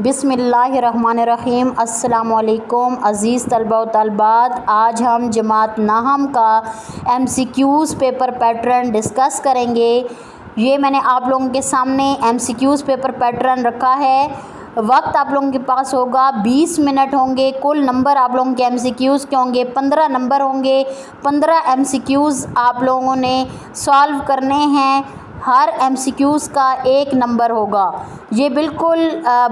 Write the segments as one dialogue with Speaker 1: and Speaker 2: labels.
Speaker 1: بسم اللہ الرحمن الرحیم۔ السلام علیکم عزیز طلبہ و طالبات، آج ہم جماعت نہم کا MCQs پیپر پیٹرن ڈسکس کریں گے۔ یہ میں نے آپ لوگوں کے سامنے MCQs پیپر پیٹرن رکھا ہے۔ وقت آپ لوگوں کے پاس ہوگا 20 منٹ ہوں گے۔ کل نمبر آپ لوگوں کے MCQs کے ہوں گے 15 نمبر ہوں گے۔ 15 MCQs آپ لوگوں نے سالو کرنے ہیں۔ ہر MCQs کا 1 نمبر ہوگا۔ یہ بالکل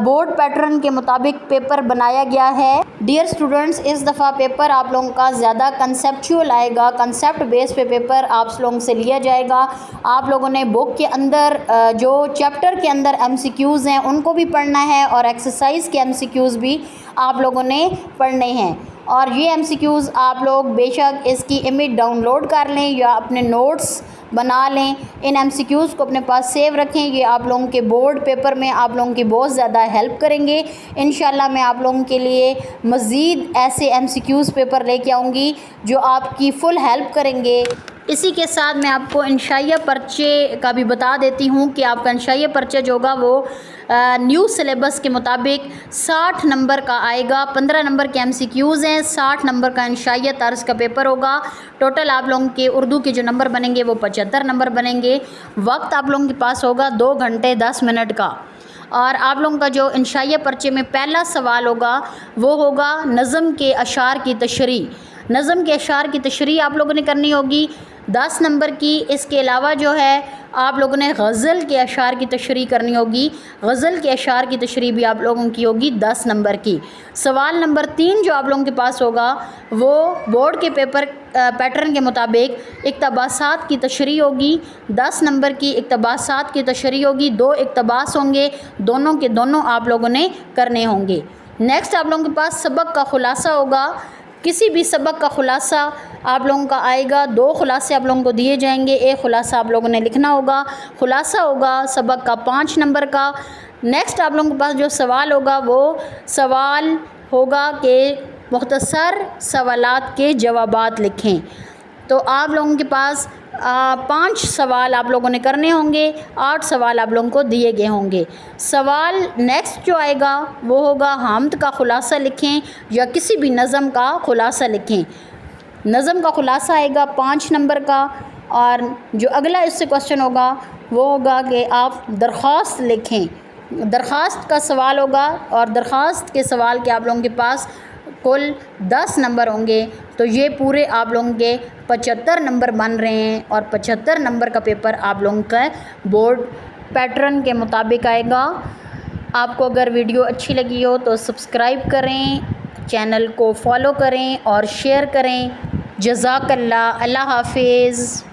Speaker 1: بورڈ پیٹرن کے مطابق پیپر بنایا گیا ہے۔ ڈیئر اسٹوڈنٹس، اس دفعہ پیپر آپ لوگوں کا زیادہ کنسیپچول آئے گا۔ کنسیپٹ بیس پہ پیپر آپ لوگوں سے لیا جائے گا۔ آپ لوگوں نے بک کے اندر جو چیپٹر کے اندر MCQs ہیں ان کو بھی پڑھنا ہے اور ایکسرسائز کے MCQs بھی آپ لوگوں نے پڑھنے ہیں۔ اور یہ MCQs آپ لوگ بے شک اس کی امیج ڈاؤن لوڈ کر لیں یا اپنے نوٹس بنا لیں۔ ان MCQs کو اپنے پاس سیو رکھیں۔ یہ آپ لوگوں کے بورڈ پیپر میں آپ لوگوں کی بہت زیادہ ہیلپ کریں گے۔ انشاءاللہ میں آپ لوگوں کے لیے مزید ایسے MCQs پیپر لے کے آؤں گی جو آپ کی فل ہیلپ کریں گے۔ اسی کے ساتھ میں آپ کو انشائیہ پرچے کا بھی بتا دیتی ہوں کہ آپ کا انشائیہ پرچہ جو ہوگا وہ نیو سلیبس کے مطابق 60 نمبر کا آئے گا۔ 15 نمبر کے MCQs ہیں، 60 نمبر کا انشائیہ طرز کا پیپر ہوگا۔ ٹوٹل آپ لوگوں کے اردو کے جو نمبر بنیں گے وہ 75 نمبر بنیں گے۔ وقت آپ لوگوں کے پاس ہوگا 2 گھنٹے 10 منٹ کا۔ اور آپ لوگوں کا جو انشائیہ پرچے میں پہلا سوال ہوگا وہ ہوگا نظم کے اشعار کی تشریح۔ نظم کے اشعار کی تشریح آپ لوگوں نے کرنی ہوگی 10 نمبر کی۔ اس کے علاوہ جو ہے آپ لوگوں نے غزل کے اشعار کی تشریح کرنی ہوگی۔ غزل کے اشعار کی تشریح بھی آپ لوگوں کی ہوگی 10 نمبر کی۔ سوال نمبر 3 جو آپ لوگوں کے پاس ہوگا وہ بورڈ کے پیپر پیٹرن کے مطابق اقتباسات کی تشریح ہوگی 10 نمبر کی۔ اقتباسات کی تشریح ہوگی، 2 اقتباس ہوں گے، دونوں کے دونوں آپ لوگوں نے کرنے ہوں گے۔ نیکسٹ آپ لوگوں کے پاس سبق کا خلاصہ ہوگا۔ کسی بھی سبق کا خلاصہ آپ لوگوں کا آئے گا، 2 خلاصے آپ لوگوں کو دیے جائیں گے، 1 خلاصہ آپ لوگوں نے لکھنا ہوگا۔ خلاصہ ہوگا سبق کا 5 نمبر کا۔ نیکسٹ آپ لوگوں کے پاس جو سوال ہوگا وہ سوال ہوگا کہ مختصر سوالات کے جوابات لکھیں۔ تو آپ لوگوں کے پاس 5 سوال آپ لوگوں نے کرنے ہوں گے، 8 سوال آپ لوگوں کو دیے گئے ہوں گے۔ سوال نیکسٹ جو آئے گا وہ ہوگا حامد کا خلاصہ لکھیں یا کسی بھی نظم کا خلاصہ لکھیں۔ نظم کا خلاصہ آئے گا 5 نمبر کا۔ اور جو اگلا اس سے کوسچن ہوگا وہ ہوگا کہ آپ درخواست لکھیں۔ درخواست کا سوال ہوگا اور درخواست کے سوال کے آپ لوگوں کے پاس کل 10 نمبر ہوں گے۔ تو یہ پورے آپ لوگوں کے 75 نمبر بن رہے ہیں اور 75 نمبر کا پیپر آپ لوگوں کا بورڈ پیٹرن کے مطابق آئے گا۔ آپ کو اگر ویڈیو اچھی لگی ہو تو سبسکرائب کریں، چینل کو فالو کریں اور شیئر کریں۔ جزاک اللہ۔ اللہ حافظ۔